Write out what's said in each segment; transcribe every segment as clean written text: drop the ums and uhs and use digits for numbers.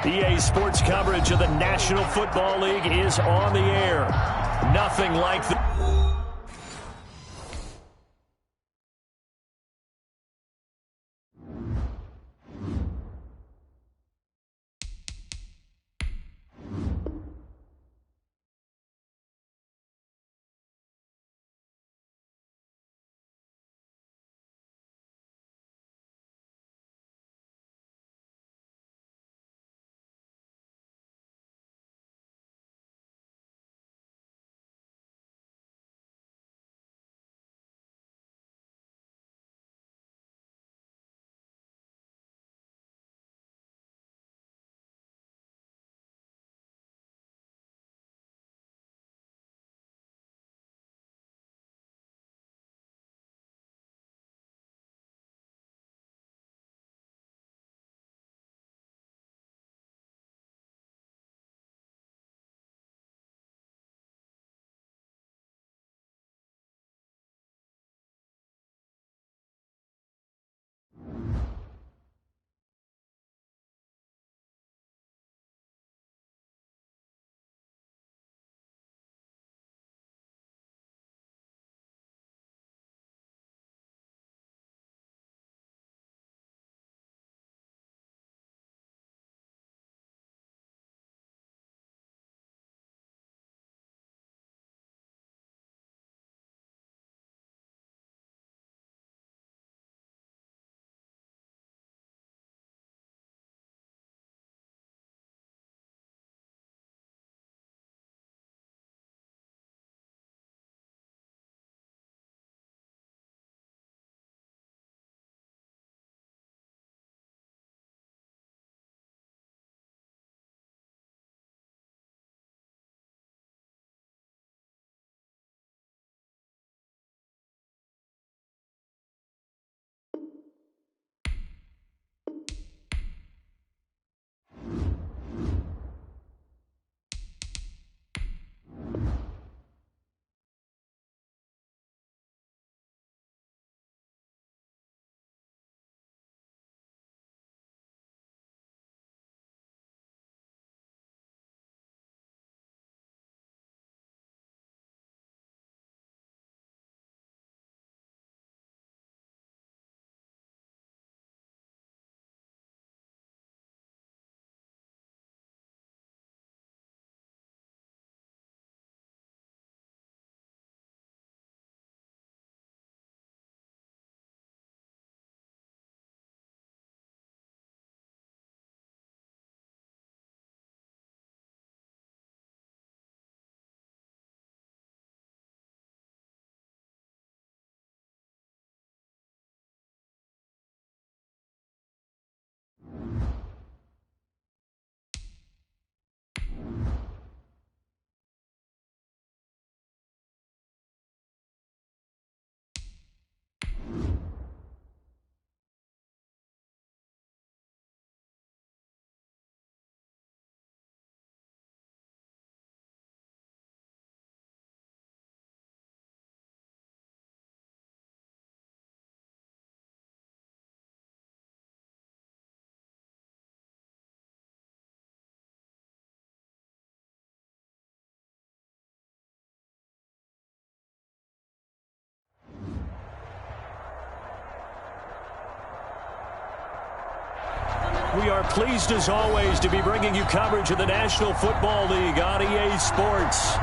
EA Sports coverage of the National Football League is on the air. Nothing like the... We are pleased, as always, to be bringing you coverage of the National Football League on EA Sports.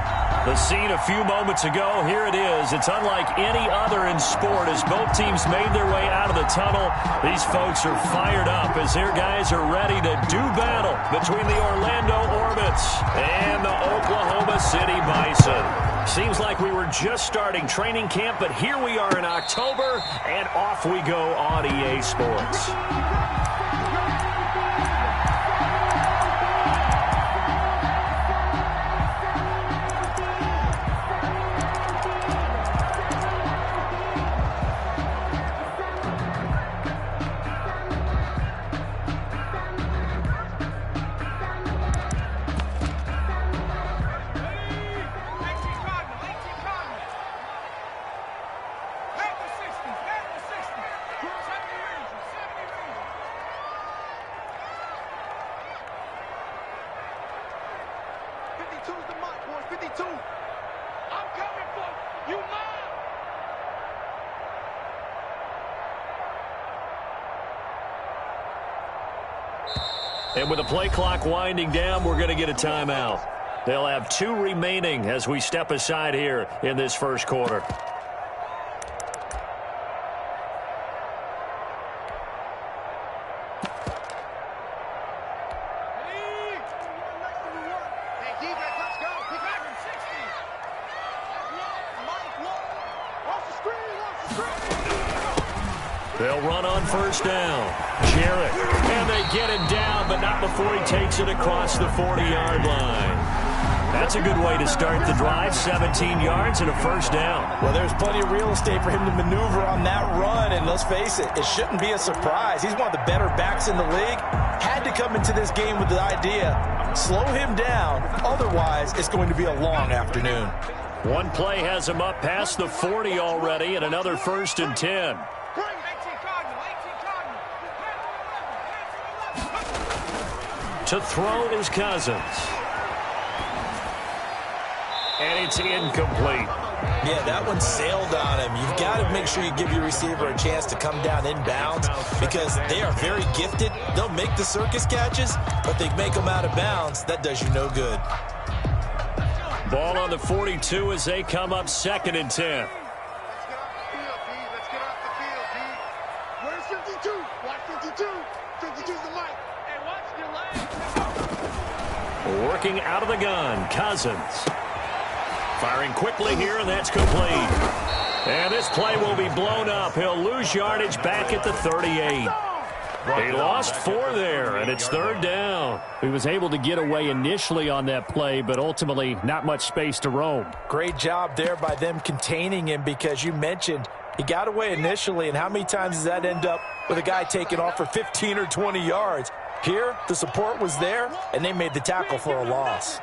The scene a few moments ago, here it is. It's unlike any other in sport as both teams made their way out of the tunnel. These folks are fired up as their guys are ready to do battle between the Orlando Orbits and the Oklahoma City Bison. Seems like we were just starting training camp, but here we are in October, and off we go on EA Sports. And with the play clock winding down, we're going to get a timeout. They'll have 2 remaining as we step aside here in this first quarter. They'll run on first down. Jarrett. And they get him down, but not before he takes it across the 40-yard line. That's a good way to start the drive. 17 yards and a first down. Well, there's plenty of real estate for him to maneuver on that run, and let's face it, it shouldn't be a surprise. He's one of the better backs in the league. Had to come into this game with the idea, slow him down, otherwise it's going to be a long afternoon. One play has him up past the 40 already, and another 1st and 10. To throw is Cousins. And it's incomplete. Yeah, that one sailed on him. You've got to make sure you give your receiver a chance to come down inbounds because they are very gifted. They'll make the circus catches, but they make them out of bounds. That does you no good. Ball on the 42 as they come up 2nd and 10. Let's get off the field, D. Where's 52? Watch 52. 52's the mic. Hey, watch your legs. Working out of the gun, Cousins. Firing quickly here, and that's complete. And this play will be blown up. He'll lose yardage back at the 38. He lost 4 there, and it's 3rd down. He was able to get away initially on that play, but ultimately not much space to roam. Great job there by them containing him because you mentioned he got away initially, and how many times does that end up with a guy taking off for 15 or 20 yards? Here, the support was there, and they made the tackle for a loss.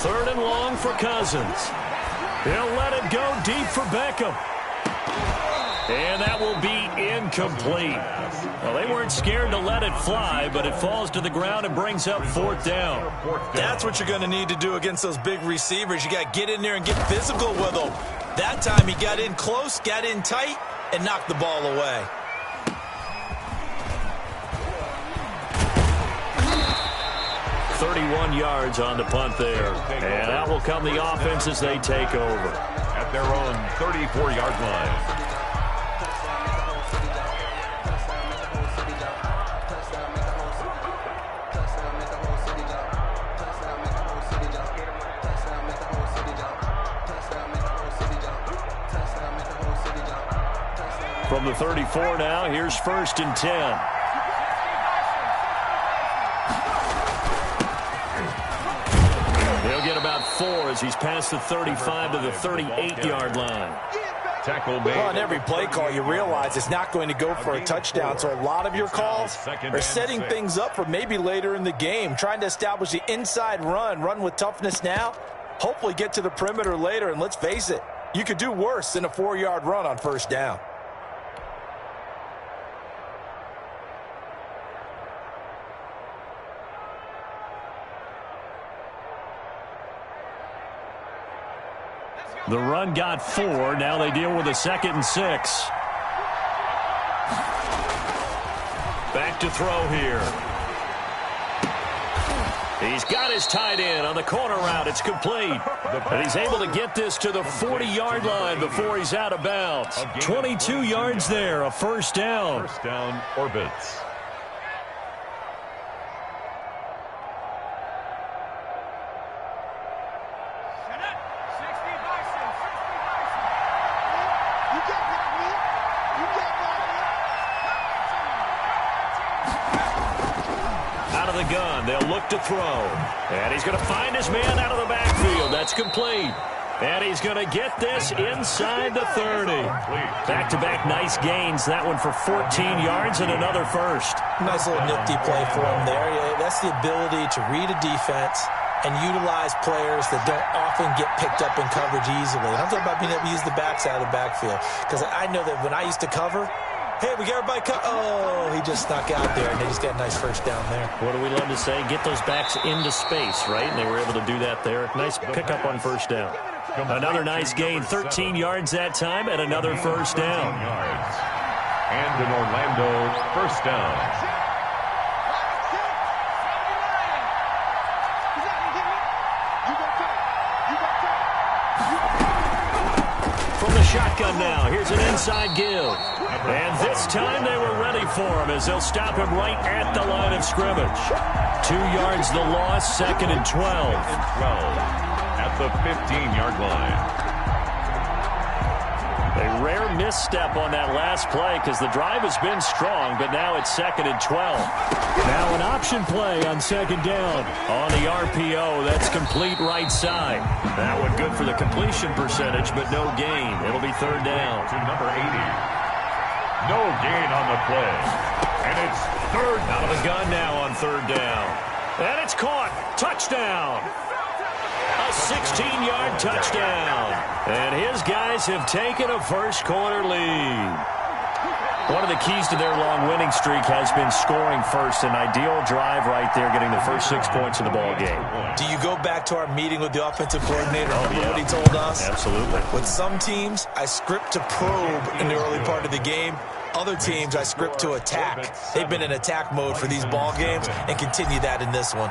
3rd and long for Cousins. He'll let it go deep for Beckham. And that will be incomplete. Well, they weren't scared to let it fly, but it falls to the ground and brings up 4th down. That's what you're going to need to do against those big receivers. You got to get in there and get physical with them. That time he got in close, got in tight, and knocked the ball away. .31 yards on the punt there. And out will come the offense as they take over. At their own 34-yard line. From the 34 now, here's 1st and 10. He'll get about 4 as he's past the 35 to the 38-yard line. Tackle made. Well, on every play call, you realize it's not going to go for a touchdown, so a lot of your calls are setting things up for maybe later in the game, trying to establish the inside run with toughness now, hopefully get to the perimeter later, and let's face it, you could do worse than a 4-yard run on 1st down. The run got 4. Now they deal with a 2nd and 6. Back to throw here. He's got his tight end on the corner route. It's complete. And he's able to get this to the 40-yard line before he's out of bounds. 22 yards there, a 1st down. 1st down orbits. They'll look to throw. And he's going to find his man out of the backfield. That's complete. And he's going to get this inside the 30. Back-to-back nice gains. That one for 14 yards and another 1st. Nice little nifty play for him there. Yeah, that's the ability to read a defense and utilize players that don't often get picked up in coverage easily. I'm talking about being able to use the backside of the backfield. Because I know that when I used to cover, hey, we got everybody oh, he just snuck out there, and they just got a nice 1st down there. What do we love to say? Get those backs into space, right? And they were able to do that there. Nice pickup on 1st down. Another nice gain, 13 yards that time, and another 1st down. And an Orlando first down. From the shotgun now, here's an inside give. And this time they were ready for him as they'll stop him right at the line of scrimmage. 2 yards the loss, 2nd and 12. At the 15-yard line. A rare misstep on that last play because the drive has been strong, but now it's 2nd and 12. Now an option play on 2nd down. On the RPO, that's complete right side. That one good for the completion percentage, but no gain. It'll be 3rd down. To number 80. No gain on the play. And it's 3rd out of the gun now on 3rd down. And it's caught. Touchdown. A 16-yard touchdown. And his guys have taken a first-quarter lead. One of the keys to their long winning streak has been scoring first. An ideal drive right there, getting the first 6 points of the ball game. Do you go back to our meeting with the offensive coordinator? Remember what he told us? Absolutely. With some teams, I script to probe in the early part of the game. Other teams, I script to attack. They've been in attack mode for these ball games and continue that in this one.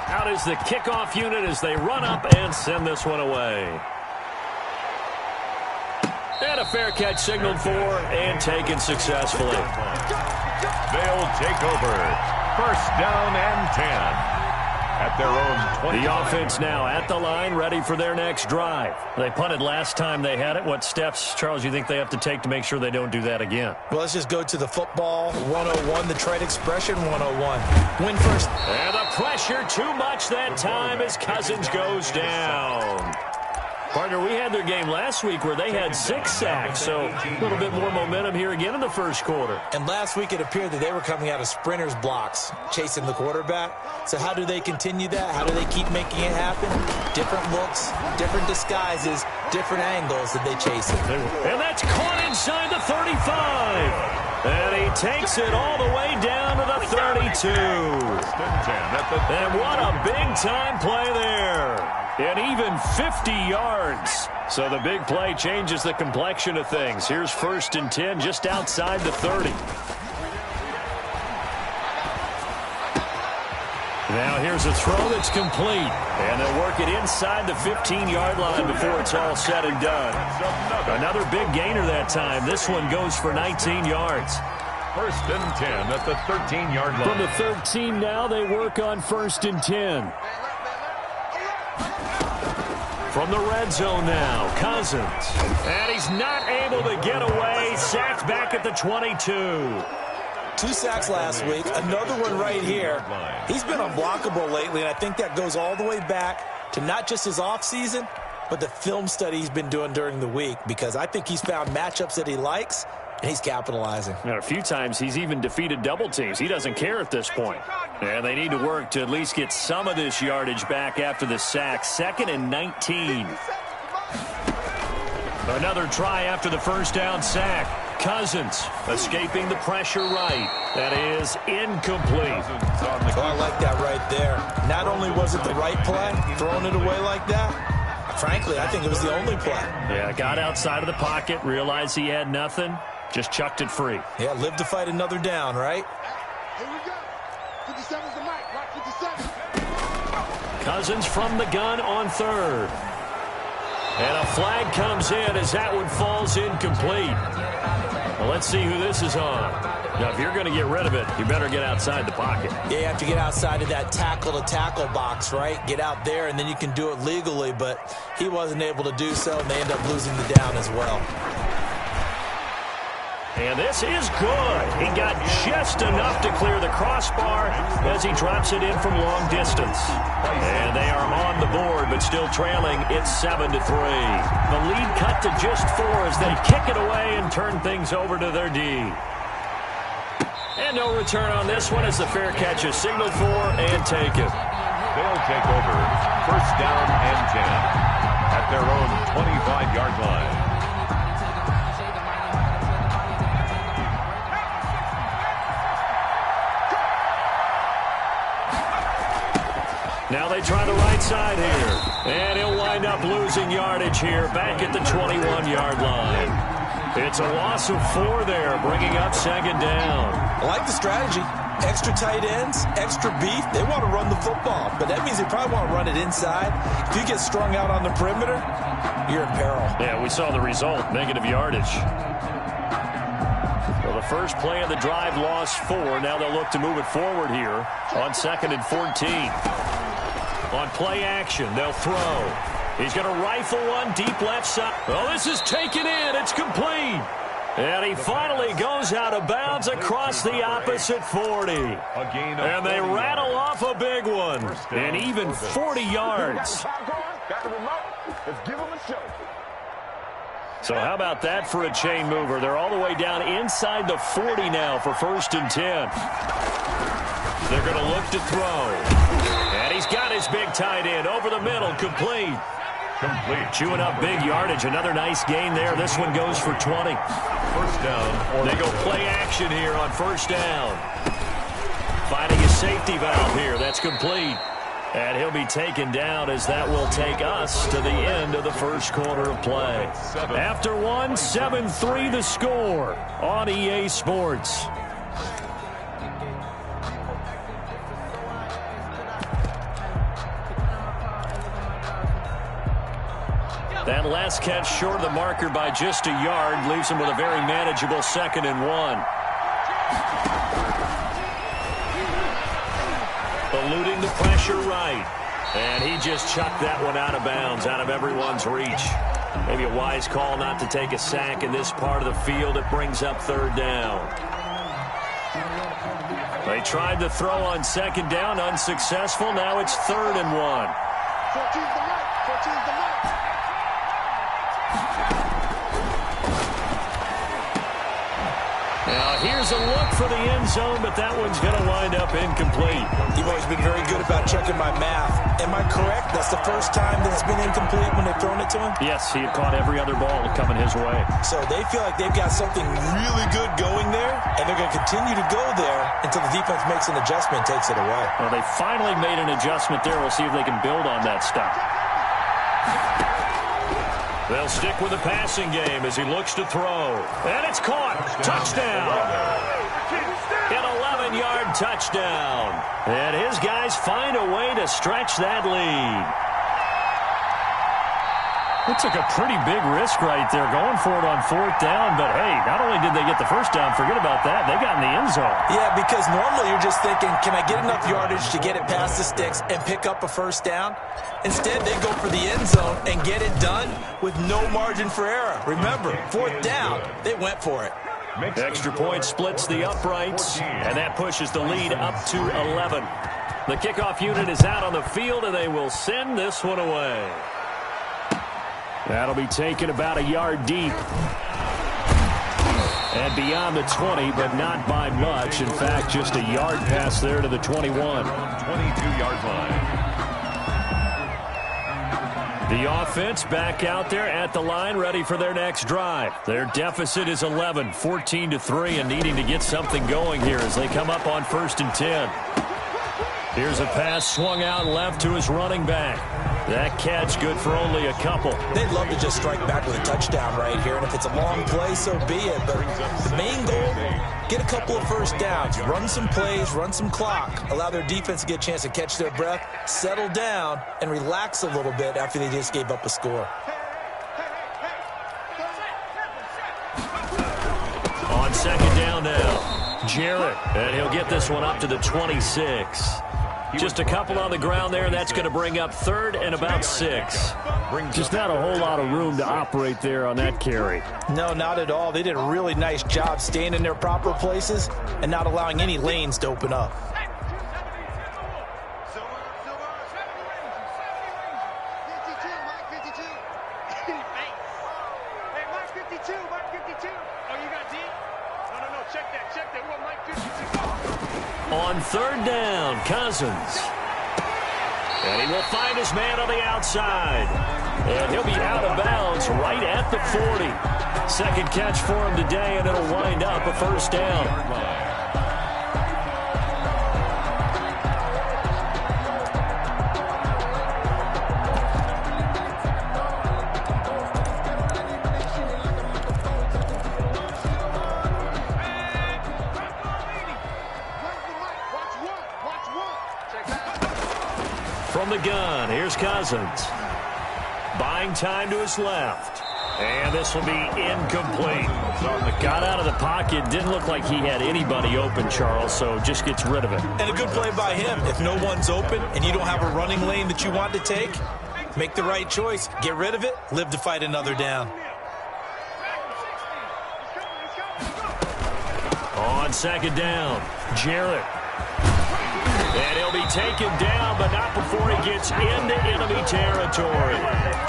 Out is the kickoff unit as they run up and send this one away. And a fair catch signaled for and taken successfully. They'll take over. 1st down and 10. At their own 20. The offense now at the line, ready for their next drive. They punted last time they had it. What steps, Charles, you think they have to take to make sure they don't do that again? Well, let's just go to the football 101, the trade expression 101. Win first. And the pressure too much that time as Cousins goes down. Partner, we had their game last week where they had 6 sacks, so a little bit more momentum here again in the first quarter. And last week it appeared that they were coming out of sprinters blocks, chasing the quarterback. So how do they continue that? How do they keep making it happen? Different looks, different disguises, different angles that they chase it. And that's caught inside the 35. And he takes it all the way down to the 32. And what a big-time play there. And even 50 yards. So the big play changes the complexion of things. Here's 1st and 10 just outside the 30. Now here's a throw that's complete. And they'll work it inside the 15-yard line before it's all said and done. Another big gainer that time. This one goes for 19 yards. 1st and 10 at the 13-yard line. From the 13 now, they work on 1st and 10. From the red zone now, Cousins. And he's not able to get away. Sacked back at the 22. 2 sacks last week, another one right here. He's been unblockable lately, and I think that goes all the way back to not just his offseason, but the film study he's been doing during the week, because I think he's found matchups that he likes, and he's capitalizing. Now, a few times he's even defeated double teams. He doesn't care at this point. And they need to work to at least get some of this yardage back after the sack. 2nd and 19. Another try after the first down sack. Cousins escaping the pressure right. That is incomplete. Oh, I like that right there. Not only was it the right play, throwing it away like that, frankly, I think it was the only play. Yeah, got outside of the pocket, realized he had nothing, just chucked it free. Yeah, live to fight another down, right? Here we go. 57's the mic. Watch 57. Cousins from the gun on 3rd. And a flag comes in as that one falls incomplete. Well, let's see who this is on. Now, if you're going to get rid of it, you better get outside the pocket. Yeah, you have to get outside of that tackle-to-tackle box, right? Get out there, and then you can do it legally, but he wasn't able to do so, and they end up losing the down as well. And this is good. He got just enough to clear the crossbar as he drops it in from long distance. And they are on the board, but still trailing. It's 7-3. The lead cut to just 4 as they kick it away and turn things over to their D. And no return on this one as the fair catch is signaled for and taken. They'll take over 1st down and 10 at their own 25-yard line. Now they try the right side here. And he'll wind up losing yardage here back at the 21-yard line. It's a loss of 4 there, bringing up second down. I like the strategy. Extra tight ends, extra beef. They want to run the football, but that means they probably want to run it inside. If you get strung out on the perimeter, you're in peril. Yeah, we saw the result, negative yardage. Well, the first play of the drive lost 4. Now they'll look to move it forward here on 2nd and 14. On play action, they'll throw. He's going to rifle one deep left side. Oh, this is taken in. It's complete. And he finally goes out of bounds across the opposite 40. And they rattle off a big one. And even 40 yards. So how about that for a chain mover? They're all the way down inside the 40 now for 1st and 10. They're going to look to throw. And he's got his big tight end over the middle, complete. Chewing up big yardage. Another nice gain there. This one goes for 20. First down. They go play action here on 1st down. Finding a safety valve here. That's complete. And he'll be taken down as that will take us to the end of the first quarter of play. After 1, 7-3 the score on EA Sports. That last catch short of the marker by just a yard leaves him with a very manageable 2nd and 1. Eluding the pressure right. And he just chucked that one out of bounds, out of everyone's reach. Maybe a wise call not to take a sack in this part of the field. It brings up 3rd down. They tried to throw on 2nd down, unsuccessful. Now it's 3rd and 1. 14's the mark. 14's the mark. Now here's a look for the end zone, but that one's going to wind up incomplete. You've always been very good about checking my math. Am I correct? That's the first time that it's been incomplete when they've thrown it to him? Yes, he had caught every other ball coming his way. So they feel like they've got something really good going there, and they're going to continue to go there until the defense makes an adjustment and takes it away. Well, they finally made an adjustment there. We'll see if they can build on that stuff. They'll stick with the passing game as he looks to throw. And it's caught. Touchdown. An 11-yard touchdown. And his guys find a way to stretch that lead. It took a pretty big risk right there going for it on 4th down. But, hey, not only did they get the first down, forget about that, they got in the end zone. Yeah, because normally you're just thinking, can I get enough yardage to get it past the sticks and pick up a first down? Instead, they go for the end zone and get it done with no margin for error. Remember, 4th down, they went for it. Extra point splits the uprights, and that pushes the lead up to 11. The kickoff unit is out on the field, and they will send this one away. That'll be taken about a yard deep. And beyond the 20, but not by much. In fact, just a yard pass there to the 21. 22-yard line. The offense back out there at the line, ready for their next drive. Their deficit is 11, 14-3, and needing to get something going here as they come up on 1st and 10. Here's a pass swung out left to his running back. That catch good for only a couple. They'd love to just strike back with a touchdown right here, and if it's a long play, so be it. But the main goal, get a couple of first downs, run some plays, run some clock, allow their defense to get a chance to catch their breath, settle down, and relax a little bit after they just gave up a score. On 2nd down now, Jarrett, and he'll get this one up to the 26. Just a couple on the ground there, and that's going to bring up 3rd and about 6. Just not a whole lot of room to operate there on that carry. No, not at all. They did a really nice job staying in their proper places and not allowing any lanes to open up. On 3rd down, Cousins. And he will find his man on the outside. And he'll be out of bounds right at the 40. Second catch for him today, and it'll wind up a 1st down. the gun, here's Cousins. Buying time to his left. And this will be incomplete. Got out of the pocket. Didn't look like he had anybody open, Charles, so just gets rid of it. And a good play by him. If no one's open and you don't have a running lane that you want to take, make the right choice. Get rid of it. Live to fight another down. On second down, Jarrett. And he'll be taken down, but not before he gets into enemy territory.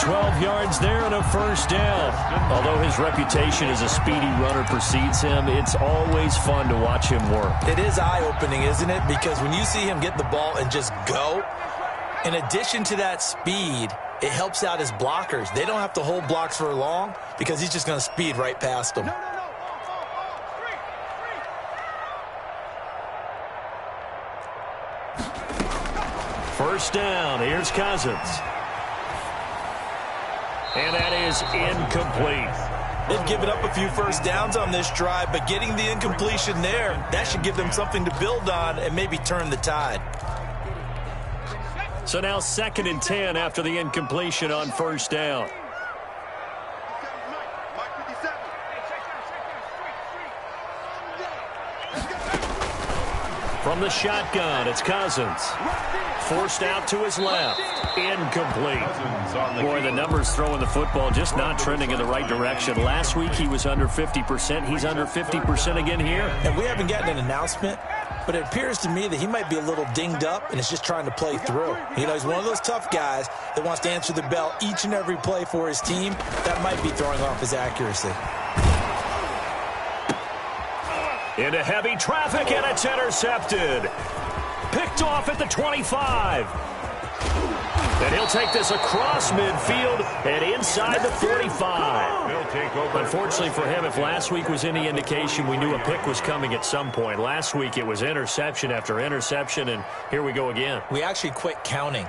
12 yards there and a first down. Although his reputation as a speedy runner precedes him, it's always fun to watch him work. It is eye-opening, isn't it? Because when you see him get the ball and just go, in addition to that speed, it helps out his blockers. They don't have to hold blocks for long because he's just going to speed right past them. First down, here's Cousins. And that is incomplete. They've given up a few first downs on this drive, but getting the incompletion there, that should give them something to build on and maybe turn the tide. So now 2nd and 10 after the incompletion on first down. From the shotgun, it's Cousins. Forced out to his left. Incomplete. Boy, the numbers throwing the football just not trending in the right direction. Last week he was under 50%. He's under 50% again here. And we haven't gotten an announcement, but it appears to me that he might be a little dinged up and is just trying to play through. You know, he's one of those tough guys that wants to answer the bell each and every play for his team. That might be throwing off his accuracy. Into heavy traffic, and it's intercepted. Picked off at the 25. And he'll take this across midfield and inside the 45. Unfortunately for him, if last week was any indication, we knew a pick was coming at some point. Last week it was interception after interception, and here we go again. We actually quit counting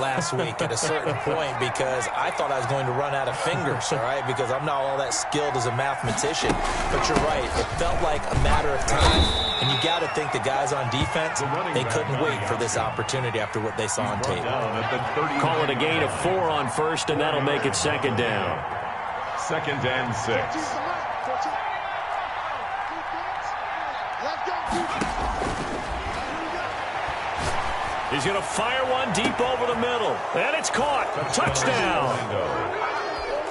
last week at a certain point because I thought I was going to run out of fingers, all right, because I'm not all that skilled as a mathematician. But you're right. It felt like a matter of time, and you got to think the guys on defense, they couldn't wait for this opportunity after what they saw on tape. Call it a gain of 4 on first, and that'll make it 2nd down. 2nd and 6. He's going to fire one deep over the middle, and it's caught. Touchdown.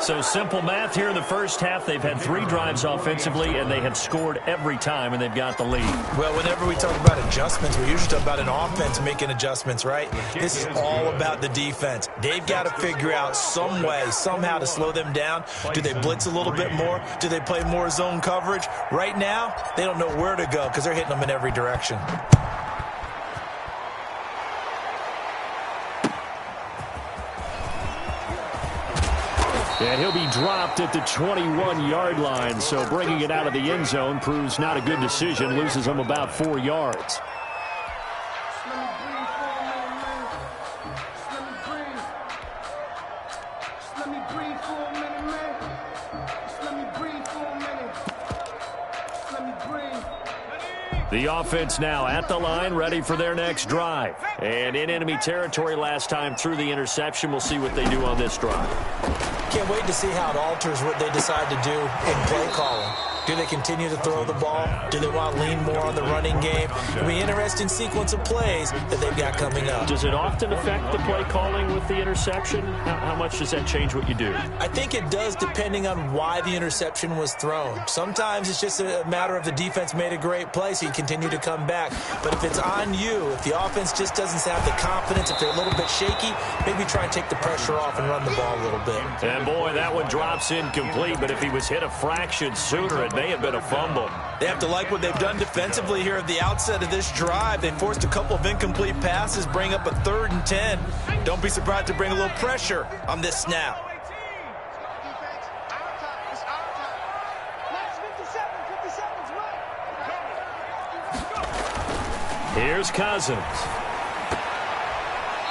So simple math here in the first half. They've had 3 drives offensively, and they have scored every time, and they've got the lead. Well, whenever we talk about adjustments, we usually talk about an offense making adjustments, right? This is all about the defense. They've got to figure out some way, somehow to slow them down. Do they blitz a little bit more? Do they play more zone coverage? Right now, they don't know where to go because they're hitting them in every direction. And he'll be dropped at the 21-yard line, so bringing it out of the end zone proves not a good decision, loses him about 4 yards. The offense now at the line, ready for their next drive. And in enemy territory last time through the interception. We'll see what they do on this drive. Can't wait to see how it alters what they decide to do in play calling. Do they continue to throw the ball? Do they want to lean more on the running game? It'll be an interesting sequence of plays that they've got coming up. Does it often affect the play calling with the interception? How much does that change what you do? I think it does depending on why the interception was thrown. Sometimes it's just a matter of the defense made a great play, so you continue to come back. But if it's on you, if the offense just doesn't have the confidence, if they're a little bit shaky, maybe try and take the pressure off and run the ball a little bit. And boy, that one drops incomplete, but if he was hit a fraction sooner, it may have been a fumble. They have to like what they've done defensively here at the outset of this drive. They forced a couple of incomplete passes, bring up a 3rd and 10. Don't be surprised to bring a little pressure on this snap. Here's Cousins.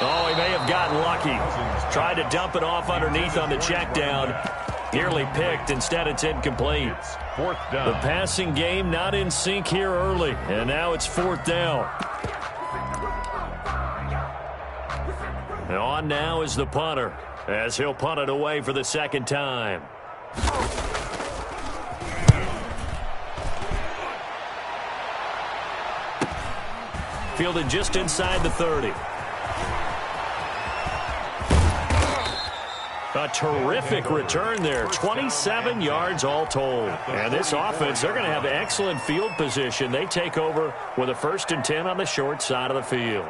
Oh, he may have gotten lucky. Tried to dump it off underneath on the check down. Nearly picked. Instead, it's incomplete. 4th down. The passing game not in sync here early. And now it's 4th down. On now is the punter, as he'll punt it away for the second time. Fielded just inside the 30. A terrific return there. 27 yards all told. And this offense, they're going to have excellent field position. They take over with a 1st and 10 on the short side of the field.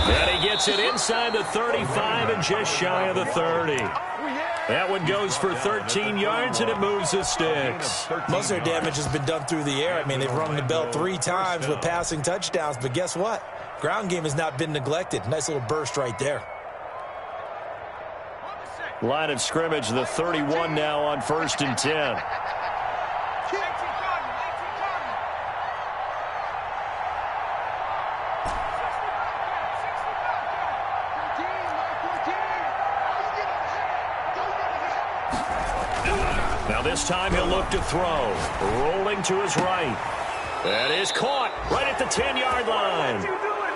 And he gets it inside the 35 and just shy of the 30. That one goes for 13 yards, and it moves the sticks. Most of their damage has been done through the air. I mean, they've rung the bell 3 times with passing touchdowns, but guess what? Ground game has not been neglected. Nice little burst right there. Line of scrimmage, the 31 now on 1st and 10. Now this time he'll look to throw. Rolling to his right. That is caught right at the 10-yard line.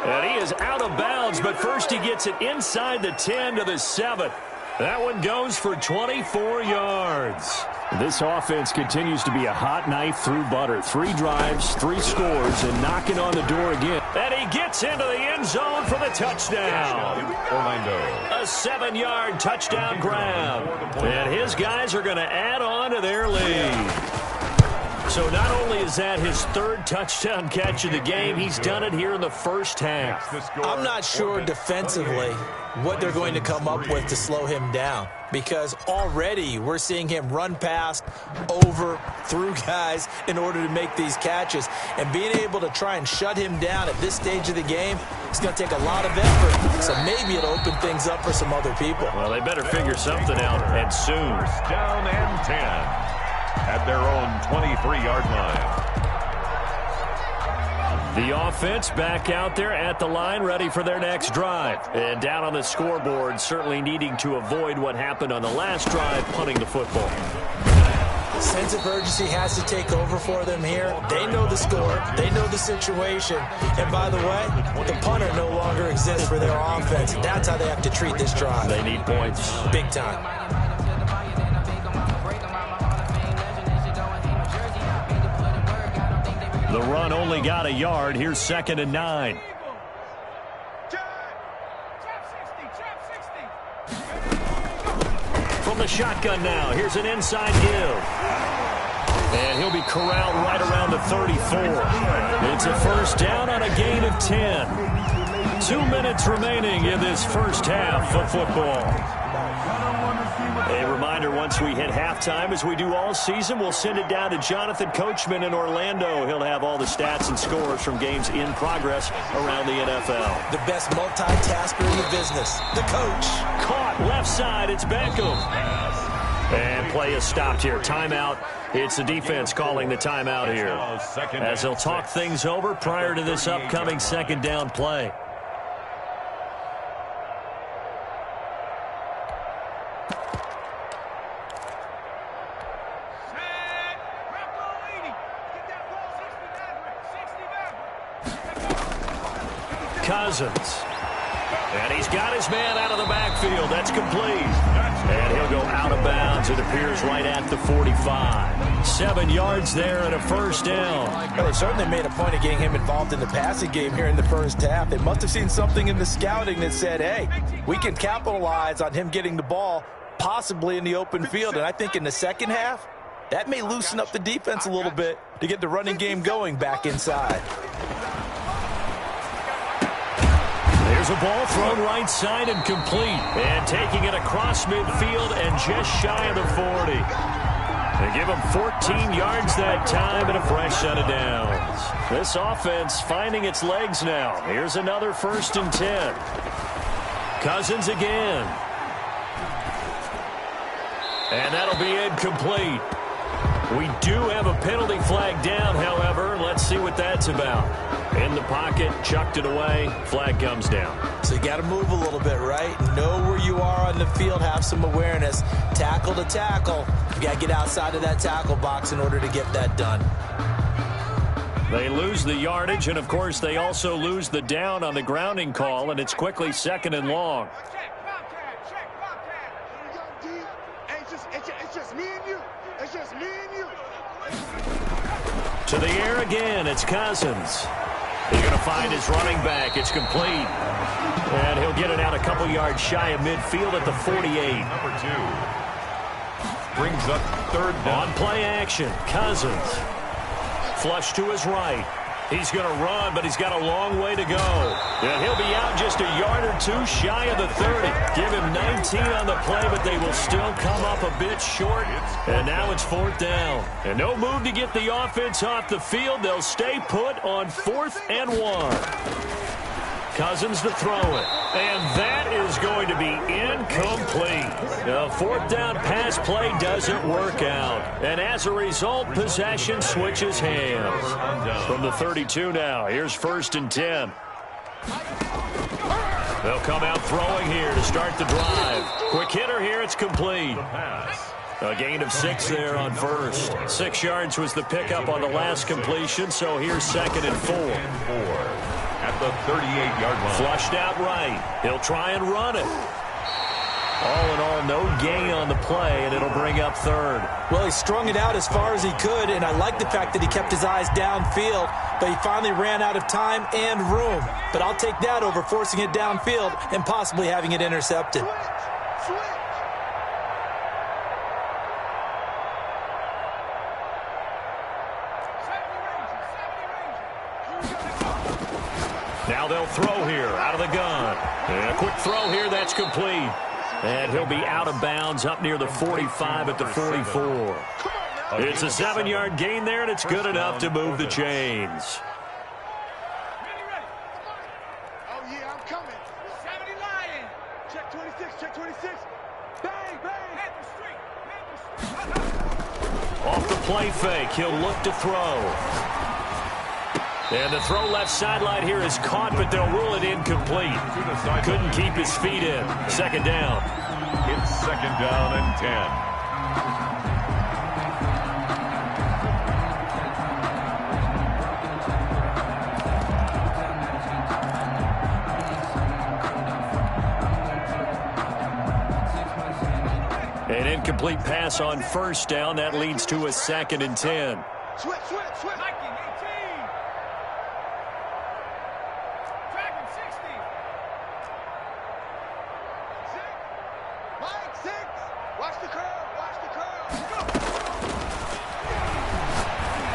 And he is out of bounds, but first he gets it inside the 10 to the 7. That one goes for 24 yards. This offense continues to be a hot knife through butter. 3 drives, 3 scores, and knocking on the door again. And he gets into the end zone for the touchdown. Orlando. A 7-yard touchdown grab. And his guys are going to add on to their lead. So not only is that his 3rd touchdown catch of the game, he's done it here in the first half. I'm not sure defensively what they're going to come up with to slow him down, because already we're seeing him run past, over, through guys in order to make these catches. And being able to try and shut him down at this stage of the game, it's going to take a lot of effort. So maybe it'll open things up for some other people. Well, they better figure something out, and soon. 1st down and 10 at their own 23-yard line. The offense back out there at the line, ready for their next drive. And down on the scoreboard, certainly needing to avoid what happened on the last drive, punting the football. Sense of urgency has to take over for them here. They know the score. They know the situation. And by the way, the punter no longer exists for their offense. That's how they have to treat this drive. They need points. Big time. The run only got a yard. Here's 2nd and 9. From the shotgun now, here's an inside give. And he'll be corralled right around the 34. It's a 1st down on a gain of 10. 2 minutes remaining in this first half of football. A reminder, once we hit halftime, as we do all season, we'll send it down to Jonathan Coachman in Orlando. He'll have all the stats and scores from games in progress around the NFL. The best multitasker in the business, the coach. Caught left side, it's Beckham. And play is stopped here. Timeout. It's the defense calling the timeout here, as they'll talk things over prior to this upcoming 2nd down play. Cousins. And he's got his man out of the backfield. That's complete. And he'll go out of bounds. It appears right at the 45. 7 yards there and a 1st down. Well, they certainly made a point of getting him involved in the passing game here in the first half. They must have seen something in the scouting that said, hey, we can capitalize on him getting the ball possibly in the open field. And I think in the second half, that may loosen up the defense a little bit to get the running game going back inside. There's a ball thrown right side and complete. And taking it across midfield and just shy of the 40. They give him 14 yards that time and a fresh set of downs. This offense finding its legs now. Here's another 1st and 10. Cousins again. And that'll be incomplete. We do have a penalty flag down, however. Let's see what that's about. In the pocket, chucked it away, flag comes down. So you got to move a little bit, right? Know where you are on the field, have some awareness. Tackle to tackle. You got to get outside of that tackle box in order to get that done. They lose the yardage, and of course they also lose the down on the grounding call, and it's quickly 2nd and long. It's just me and you. It's just me and you. To the air again, it's Cousins. He's going to find his running back. It's complete. And he'll get it out a couple yards shy of midfield at the 48. Number 2 brings up 3rd down. On play action, Cousins. Flush to his right. He's going to run, but he's got a long way to go. And he'll be out just a yard or two shy of the 30. Give him 19 on the play, but they will still come up a bit short. And now it's 4th down. And no move to get the offense off the field. They'll stay put on 4th and 1. Cousins to throw it. And that is going to be incomplete. The 4th down pass play doesn't work out. And as a result, possession switches hands. From the 32 now, here's 1st and 10. They'll come out throwing here to start the drive. Quick hitter here, it's complete. A gain of 6 there on 1st. 6 yards was the pickup on the last completion, so here's 2nd and 4. At the 38-yard line. Flushed out right. He'll try and run it. All in all, no gain on the play, and it'll bring up 3rd. Well, he strung it out as far as he could, and I like the fact that he kept his eyes downfield, but he finally ran out of time and room. But I'll take that over forcing it downfield and possibly having it intercepted. Now they'll throw here out of the gun. And a quick throw here, that's complete. And he'll be out of bounds up near the 45 at the 44. It's a 7-yard gain there, and it's good enough to move the chains. Oh, yeah, I'm coming. 70 Lion. Check 26, check 26. Bang, bang. Hit the street. Off the play fake, he'll look to throw. And the throw left sideline here is caught, but they'll rule it incomplete. Couldn't keep his feet in. 2nd down. It's 2nd down and 10. An incomplete pass on 1st down. That leads to a 2nd and 10. Switch, switch, switch.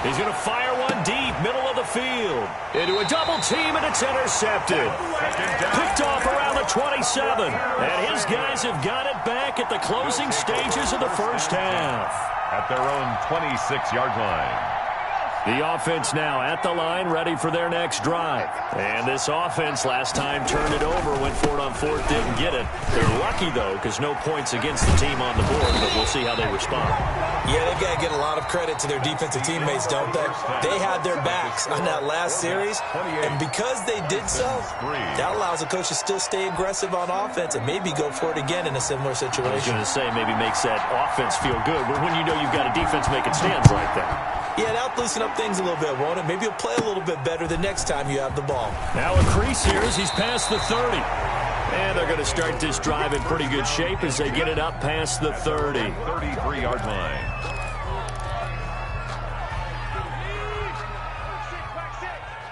He's going to fire one deep, middle of the field. Into a double team, and it's intercepted. Picked off around the 27. And his guys have got it back at the closing stages of the 1st half. At their own 26-yard line. The offense now at the line, ready for their next drive. And this offense last time turned it over, went for it on 4th, didn't get it. They're lucky, though, because no points against the team on the board, but we'll see how they respond. Yeah, they've got to get a lot of credit to their defensive teammates, don't they? They had their backs on that last series, and because they did so, that allows the coach to still stay aggressive on offense and maybe go for it again in a similar situation. I was going to say maybe makes that offense feel good, but when you know you've got a defense making stands like that. Yeah, that'll loosen up things a little bit, won't it? Maybe you'll play a little bit better the next time you have the ball. Now a crease here as he's past the 30. And they're going to start this drive in pretty good shape as they get it up past the 30. 33-yard line.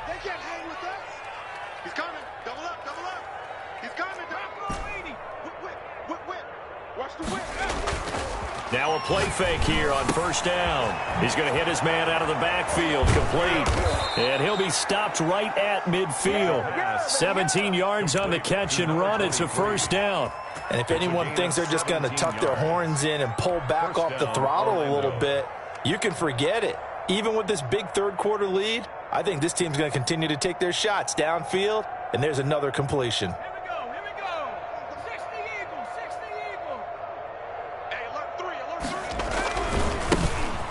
They can't hang with us. He's coming. Double up, double up. He's coming. Whip. Watch the whip. Now a play fake here on 1st down. He's going to hit his man out of the backfield, complete. And he'll be stopped right at midfield. 17 yards on the catch and run. It's a 1st down. And if anyone thinks they're just going to tuck their horns in and pull back off the throttle a little bit, you can forget it. Even with this big 3rd quarter lead, I think this team's going to continue to take their shots downfield, and there's another completion.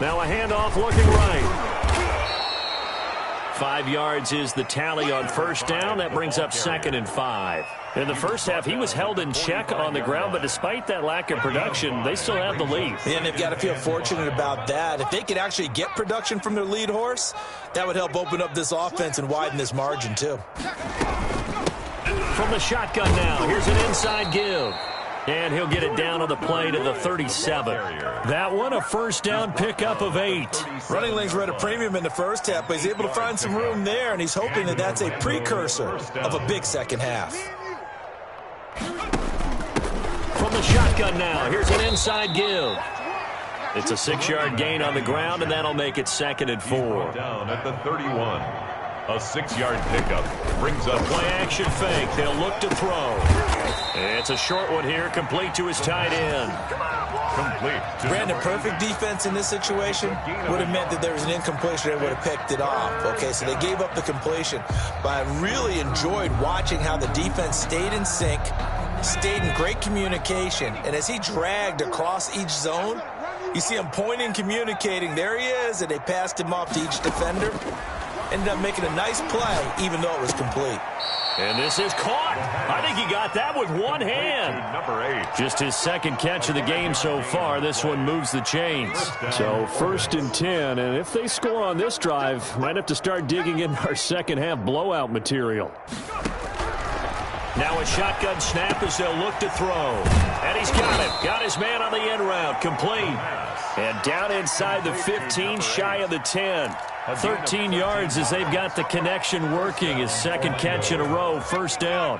Now a handoff looking right. 5 yards is the tally on first down. That brings up 2nd and 5. In the first half, he was held in check on the ground, but despite that lack of production, they still have the lead. Yeah, and they've got to feel fortunate about that. If they could actually get production from their lead horse, that would help open up this offense and widen this margin, too. From the shotgun now, here's an inside give. And he'll get it down on the play to the 37. That one, a first down pickup of 8. Running lanes were at a premium in the first half, but he's able to find some room there, and he's hoping that that's a precursor of a big second half. From the shotgun now, here's an inside give. It's a 6-yard gain on the ground, and that'll make it 2nd and 4. Down at the 31. A 6-yard pickup brings up play-action fake. They'll look to throw. It's a short one here, complete to his tight end. Complete. Brandon, perfect defense in this situation would have meant that there was an incompletion and would have picked it off. Okay, so they gave up the completion. But I really enjoyed watching how the defense stayed in sync, stayed in great communication, and as he dragged across each zone, you see him pointing, communicating. There he is, and they passed him off to each defender. Ended up making a nice play, even though it was complete. And this is caught. I think he got that with one hand. Number 8. Just his second catch of the game so far. This one moves the chains. So 1st and 10, and if they score on this drive, might have to start digging in our second half blowout material. Now a shotgun snap as they'll look to throw. And he's got it. Got his man on the end route. Complete. And down inside the 15, shy of the 10. 13 yards as they've got the connection working. His second catch in a row, first down.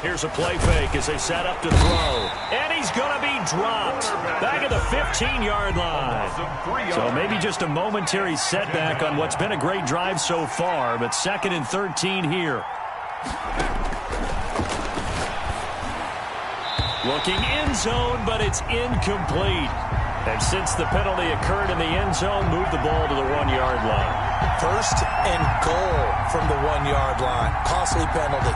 Here's a play fake as they set up to throw. And he's going to be dropped. Back at the 15-yard line. So maybe just a momentary setback on what's been a great drive so far, but 2nd and 13 here. Looking end zone, but it's incomplete. And since the penalty occurred in the end zone, move the ball to the 1-yard line. 1st and goal from the 1-yard line. Costly penalty.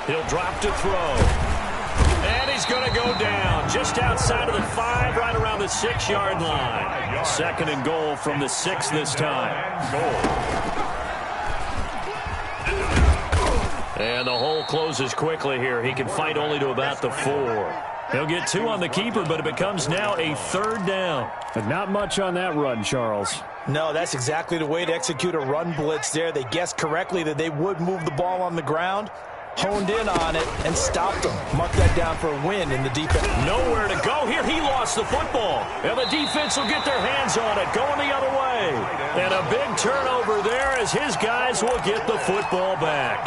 He'll drop to throw. And he's going to go down just outside of the 5, right around the 6-yard line. 2nd and goal from the 6 this time. And the hole closes quickly here. He can fight only to about the 4. He'll get 2 on the keeper, but it becomes now a 3rd down. But not much on that run, Charles. No, that's exactly the way to execute a run blitz there. They guessed correctly that they would move the ball on the ground, honed in on it, and stopped them. Mark that down for a win in the defense. Nowhere to go here. He lost the football. And the defense will get their hands on it, going the other way. And a big turnover there as his guys will get the football back.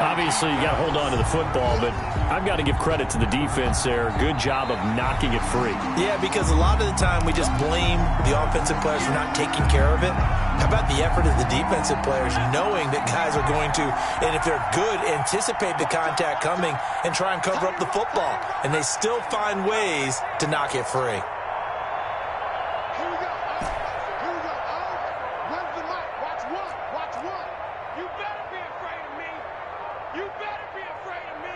Obviously, you got to hold on to the football, but I've got to give credit to the defense there. Good job of knocking it free. Yeah, because a lot of the time we just blame the offensive players for not taking care of it. How about the effort of the defensive players knowing that guys are going to, and if they're good, anticipate the contact coming and try and cover up the football. And they still find ways to knock it free. Here we go. Here we go. Where's the mic? Watch one. Watch one. You better be afraid of me. You better be afraid of me.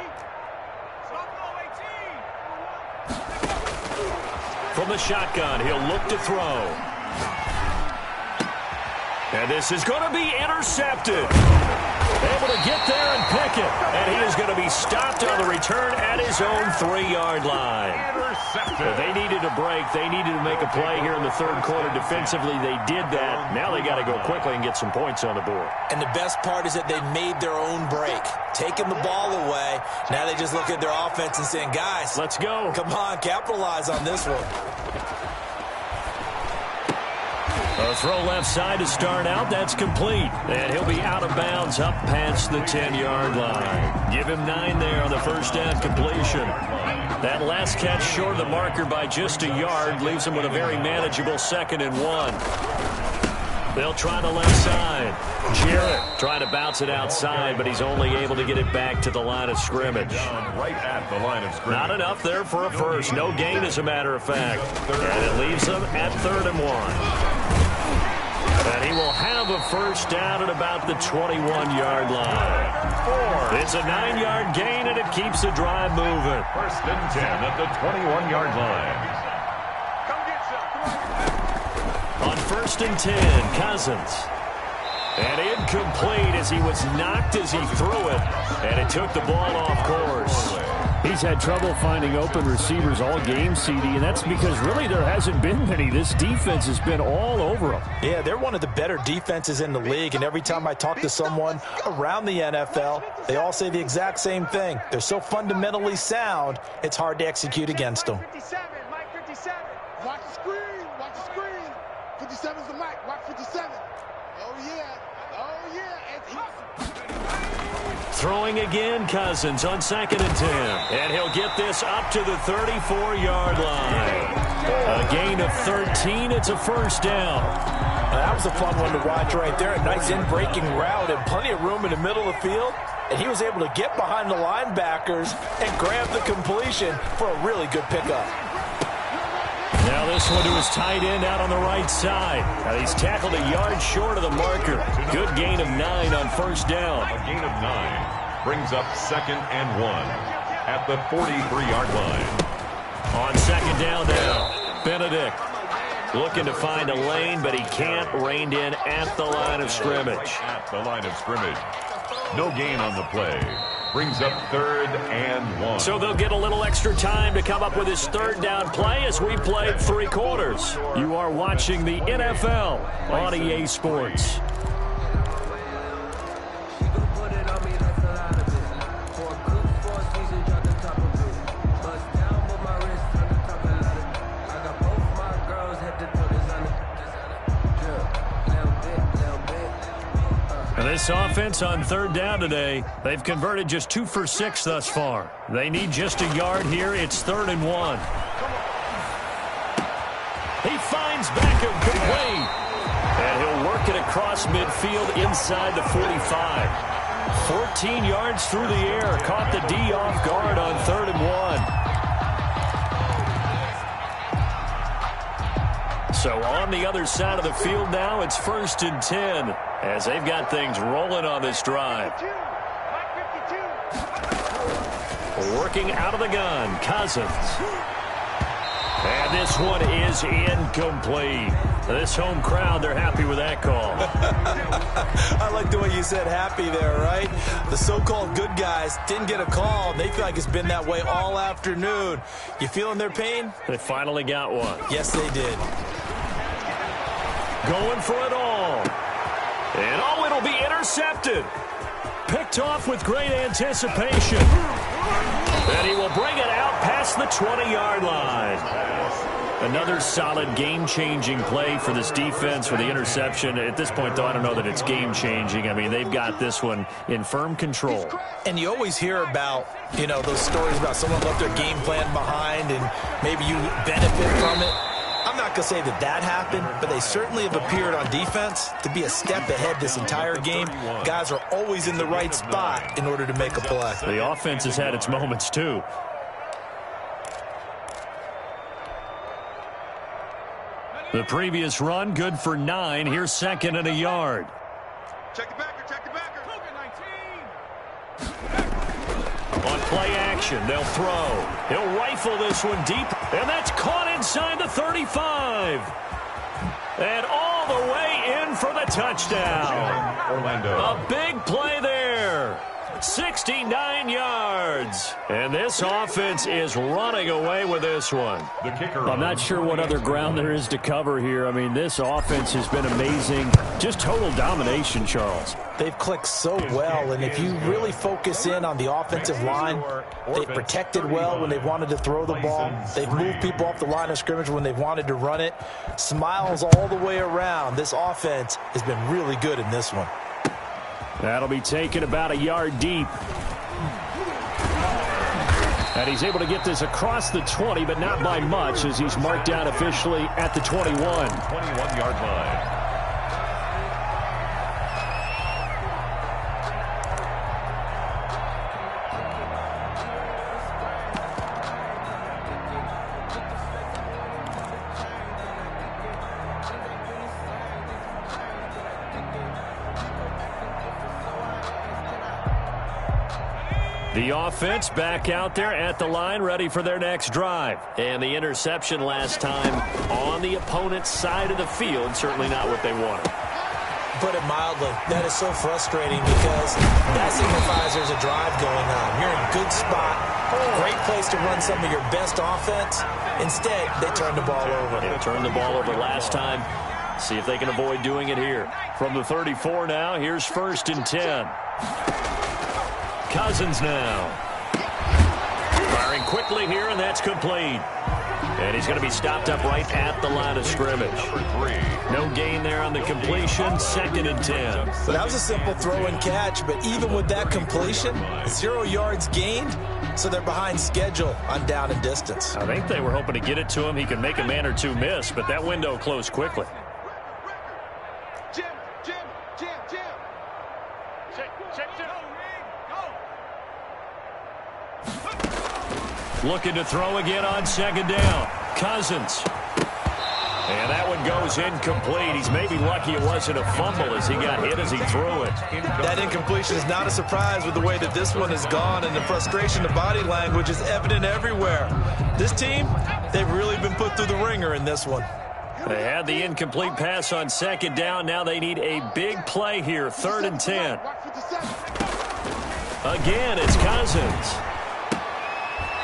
From the shotgun, he'll look to throw. And this is going to be intercepted. Able to get there and pick it. And he is going to be stopped on the return at his own 3-yard line. Well, they needed a break. They needed to make a play here in the 3rd quarter. Defensively, they did that. Now they got to go quickly and get some points on the board. And the best part is that they made their own break. Taking the ball away. Now they just look at their offense and saying, guys, let's go. Come on, capitalize on this one. A A throw left side to start out. That's complete. And he'll be out of bounds up past the 10-yard line. Give him 9 there on the first down completion. That last catch short of the marker by just a yard leaves him with a very manageable 2nd and 1. They'll try the left side. Jarrett trying to bounce it outside, but he's only able to get it back to the line of scrimmage. Right at the line of scrimmage. Not enough there for a first. No gain, as a matter of fact. And it leaves them at 3rd and 1. And he will have a first down at about the 21-yard line. It's a 9-yard gain, and it keeps the drive moving. 1st and 10 at the 21-yard line. On 1st and 10, Cousins. And incomplete as he was knocked as he threw it. And it took the ball off course. He's had trouble finding open receivers all game, CD, and that's because really there hasn't been many. This defense has been all over him. Yeah, they're one of the better defenses in the league, and every time I talk to someone around the NFL, they all say the exact same thing. They're so fundamentally sound, it's hard to execute against them. 57, Mike 57. Watch the screen, watch the screen. 57's the Mike, watch 57. Oh, yeah, oh, yeah. Throwing again, Cousins on 2nd and 10. And he'll get this up to the 34-yard line. A gain of 13. It's a first down. That was a fun one to watch right there. A nice in-breaking route and plenty of room in the middle of the field. And he was able to get behind the linebackers and grab the completion for a really good pickup. Now this one to his tight end out on the right side. Now he's tackled a yard short of the marker. Good gain of 9 on first down. A gain of 9 brings up 2nd and 1 at the 43-yard line. On 2nd down now, Benedict looking to find a lane, but he can't. Reined in at the line of scrimmage. At the line of scrimmage. No gain on the play. Brings up 3rd and 1. So they'll get a little extra time to come up with his 3rd down play as we played 3 quarters. You are watching the NFL on EA Sports. This offense on 3rd down today, they've converted just 2 for 6 thus far. They need just a yard here. It's 3rd and 1. He finds Beckham complete. And he'll work it across midfield inside the 45. 14 yards through the air. Caught the D off guard on 3rd and 1. So on the other side of the field now, it's 1st and 10 as they've got things rolling on this drive. Working out of the gun, Cousins. And this one is incomplete. This home crowd, they're happy with that call. I like the way you said happy there, right? The so-called good guys didn't get a call. They feel like it's been that way all afternoon. You feeling their pain? They finally got one. Yes, they did. Going for it all. And oh, it'll be intercepted. Picked off with great anticipation. And he will bring it out past the 20-yard line. Another solid game-changing play for this defense for the interception. At this point, though, I don't know that it's game-changing. I mean, they've got this one in firm control. And you always hear about, you know, those stories about someone left their game plan behind and maybe you benefit from it. I'm not going to say that that happened, but they certainly have appeared on defense to be a step ahead this entire game. Guys are always in the right spot in order to make a play. The offense has had its moments, too. The previous run, good for 9. Here's 2nd and a yard. Check the backer, check the backer. On play action, they'll throw. He'll rifle this one deep, and that's caught inside the 35. And all the way in for the touchdown. Orlando. A big play there. 69 yards. And this offense is running away with this one. The kicker. I'm not sure what other ground there is to cover here. I mean, this offense has been amazing. Just total domination, Charles. They've clicked so well, and if you really focus in on the offensive line, they've protected well when they've wanted to throw the ball. They've moved people off the line of scrimmage when they've wanted to run it. Smiles all the way around. This offense has been really good in this one. That'll be taken about a yard deep. And he's able to get this across the 20, but not by much, as he's marked down officially at the 21. 21-yard line. The offense back out there at the line, ready for their next drive. And the interception last time on the opponent's side of the field, certainly not what they wanted. Put it mildly, that is so frustrating because that signifies there's a drive going on. You're in a good spot, great place to run some of your best offense. Instead, they turn the ball over. They turned the ball over last time. See if they can avoid doing it here. From the 34 now, here's 1st and 10. Cousins now. Firing quickly here, and that's complete. And he's going to be stopped up right at the line of scrimmage. No gain there on the completion. 2nd and 10. So that was a simple throw and catch, but even with that completion, 0 yards gained, so they're behind schedule on down and distance. I think they were hoping to get it to him. He could make a man or two miss, but that window closed quickly. Jim. Looking to throw again on 2nd down. Cousins. And that one goes incomplete. He's maybe lucky it wasn't a fumble as he got hit as he threw it. That incompletion is not a surprise with the way that this one has gone, and the frustration, the body language is evident everywhere. This team, they've really been put through the ringer in this one. They had the incomplete pass on 2nd down. Now they need a big play here. 3rd and 10. Again, it's Cousins.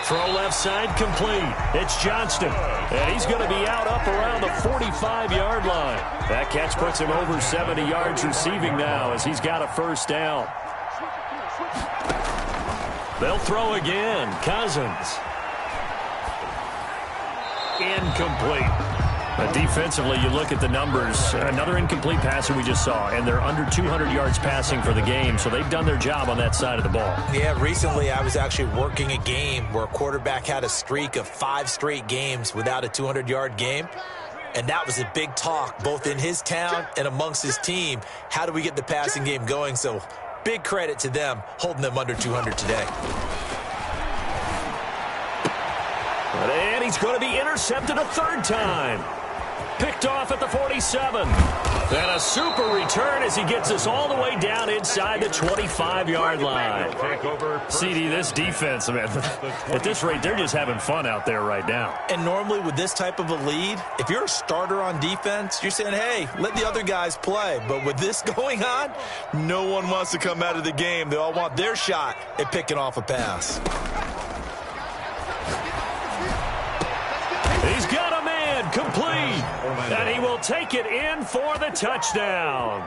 Throw left side complete. It's Johnston. And he's going to be out up around the 45-yard line. That catch puts him over 70 yards receiving now as he's got a 1st down. They'll throw again. Cousins. Incomplete. But defensively, you look at the numbers. Another incomplete pass that we just saw, and they're under 200 yards passing for the game, so they've done their job on that side of the ball. Yeah, recently I was actually working a game where a quarterback had a streak of 5 straight games without a 200-yard game, and that was a big talk both in his town and amongst his team. How do we get the passing game going? So big credit to them holding them under 200 today. And he's going to be intercepted a 3rd time. Picked off at the 47. And a super return as he gets us all the way down inside the 25-yard line. CD, this defense, man, at this rate, they're just having fun out there right now. And normally with this type of a lead, if you're a starter on defense, you're saying, hey, let the other guys play. But with this going on, no one wants to come out of the game. They all want their shot at picking off a pass. He's got a man complete. And he will take it in for the touchdown.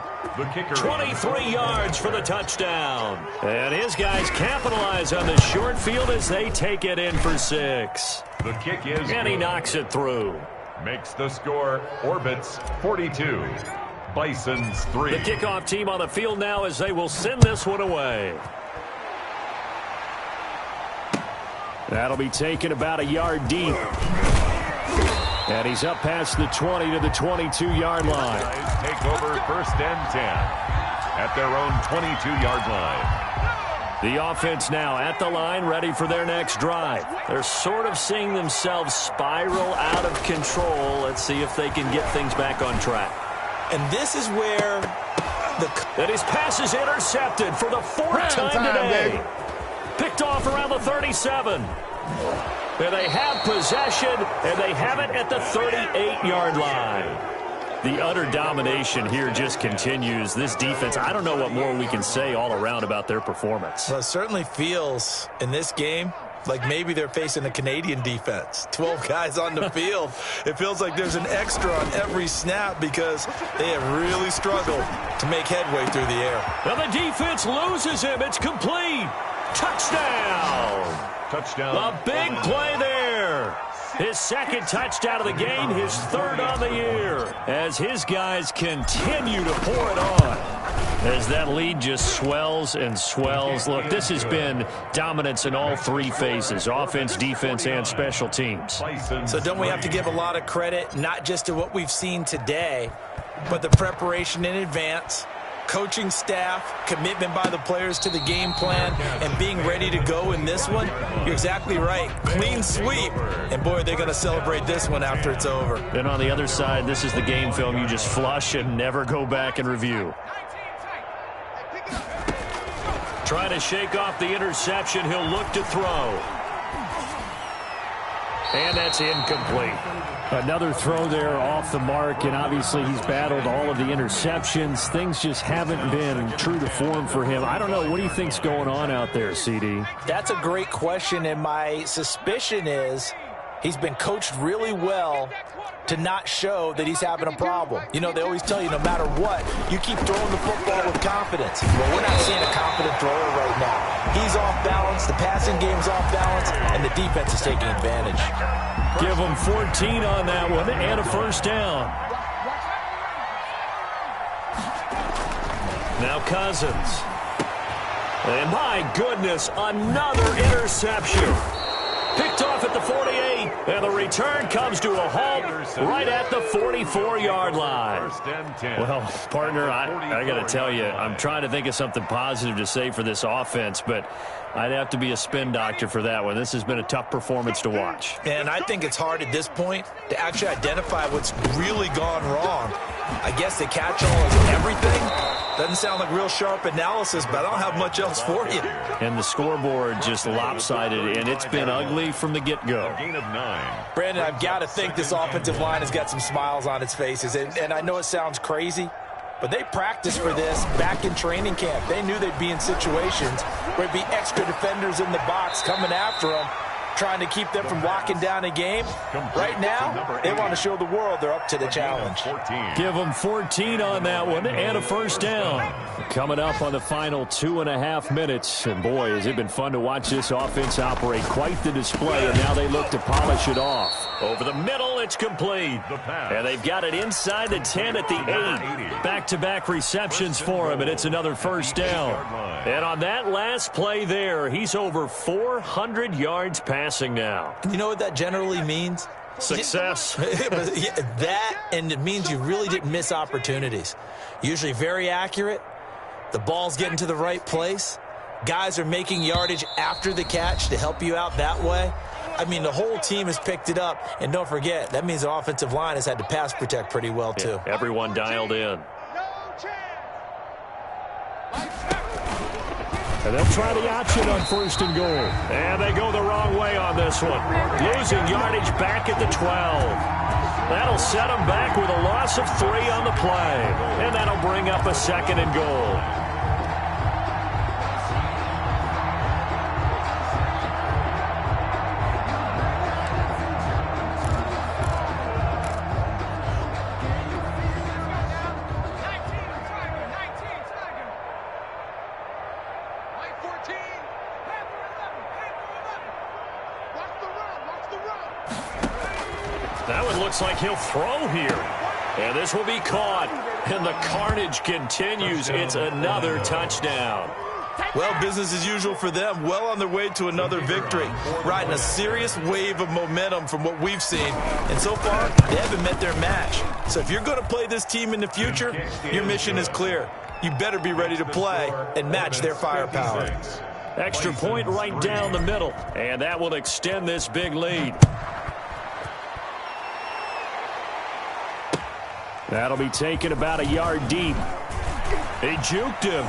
23 yards for the touchdown. And his guys capitalize on the short field as they take it in for 6. The kick is and he knocks it through. Makes the score Orbits 42. Bisons 3. The kickoff team on the field now as they will send this one away. That'll be taken about a yard deep. And he's up past the 20 to the 22-yard line. Take over 1st and 10 at their own 22-yard line. The offense now at the line, ready for their next drive. They're sort of seeing themselves spiral out of control. Let's see if they can get things back on track. And this is where And his pass is intercepted for the 4th time today. Baby. Picked off around the 37. And they have possession, and they have it at the 38-yard line. The utter domination here just continues. This defense, I don't know what more we can say all around about their performance. Well, it certainly feels in this game like maybe they're facing a Canadian defense. 12 guys on the field. It feels like there's an extra on every snap because they have really struggled to make headway through the air. Now the defense loses him. It's complete. Touchdown. Touchdown. A big play there. His second touchdown of the game, his third on the year, as his guys continue to pour it on. As that lead just swells and swells. Look, this has been dominance in all three phases, offense, defense, and special teams. So don't we have to give a lot of credit, not just to what we've seen today, but the preparation in advance, coaching staff, commitment by the players to the game plan, and being ready to go in this one? You're exactly right. Clean sweep. And, boy, they're going to celebrate this one after it's over. And on the other side, this is the game film you just flush and never go back and review. Trying to shake off the interception. He'll look to throw. And that's incomplete. Another throw there off the mark, and obviously he's battled all of the interceptions. Things just haven't been true to form for him. I don't know. What do you think's going on out there, CD? That's a great question, and my suspicion is he's been coached really well to not show that he's having a problem. You know, they always tell you no matter what, you keep throwing the football with confidence. Well, we're not seeing a confident thrower right now. He's off balance, the passing game's off balance, and the defense is taking advantage. Give him 14 on that one and a first down. Now Cousins. And my goodness, another interception. Picked off at the 48, and the return comes to a halt right at the 44-yard line. Well, partner, I got to tell you, I'm trying to think of something positive to say for this offense, but I'd have to be a spin doctor for that one. This has been a tough performance to watch. And I think it's hard at this point to actually identify what's really gone wrong. I guess the catch-all is everything. Doesn't sound like real sharp analysis, but I don't have much else for you. And the scoreboard just lopsided, and it's been ugly from the get-go. Gain of 9. Brandon, I've got to think this offensive line has got some smiles on its faces. And I know it sounds crazy, but they practiced for this back in training camp. They knew they'd be in situations where there'd be extra defenders in the box coming after them, trying to keep them from locking down a game. Right now, they want to show the world they're up to the challenge. Give them 14 on that one and a first down. Coming up on the final 2.5 minutes. And boy, has it been fun to watch this offense operate. Quite the display, and now they look to polish it off. Over the middle, it's complete. And they've got it inside the 10 at the 8. Back-to-back receptions for him, and it's another first down. And on that last play there, he's over 400 yards passing now. You know what that generally means? Success. That, and it means you really didn't miss opportunities. Usually very accurate. The ball's getting to the right place. Guys are making yardage after the catch to help you out that way. I mean, the whole team has picked it up. And don't forget, that means the offensive line has had to pass protect pretty well, too. Yeah, everyone dialed in. And they'll try the option on 1st and goal. And they go the wrong way on this one. Losing yardage back at the 12. That'll set them back with a loss of 3 on the play. And that'll bring up a 2nd and goal. That one looks like he'll throw here. And this will be caught. And the carnage continues. It's another touchdown. Well, business as usual for them. Well on their way to another victory. Riding a serious wave of momentum from what we've seen. And so far, they haven't met their match. So if you're going to play this team in the future, your mission is clear. You better be ready to play and match their firepower. Extra point right down the middle. And that will extend this big lead. That'll be taken about a yard deep. He juked him.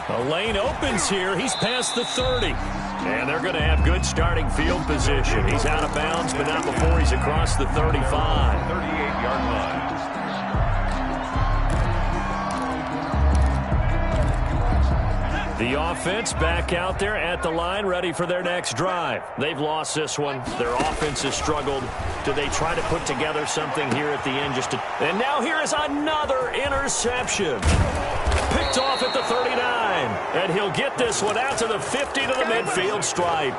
The lane opens here. He's past the 30. And they're going to have good starting field position. He's out of bounds, but not before he's across the 35. 38-yard line. The offense back out there at the line, ready for their next drive. They've lost this one. Their offense has struggled. Do they try to put together something here at the end? And now here is another interception. Picked off at the 39. And he'll get this one out to the 50 to the midfield stripe.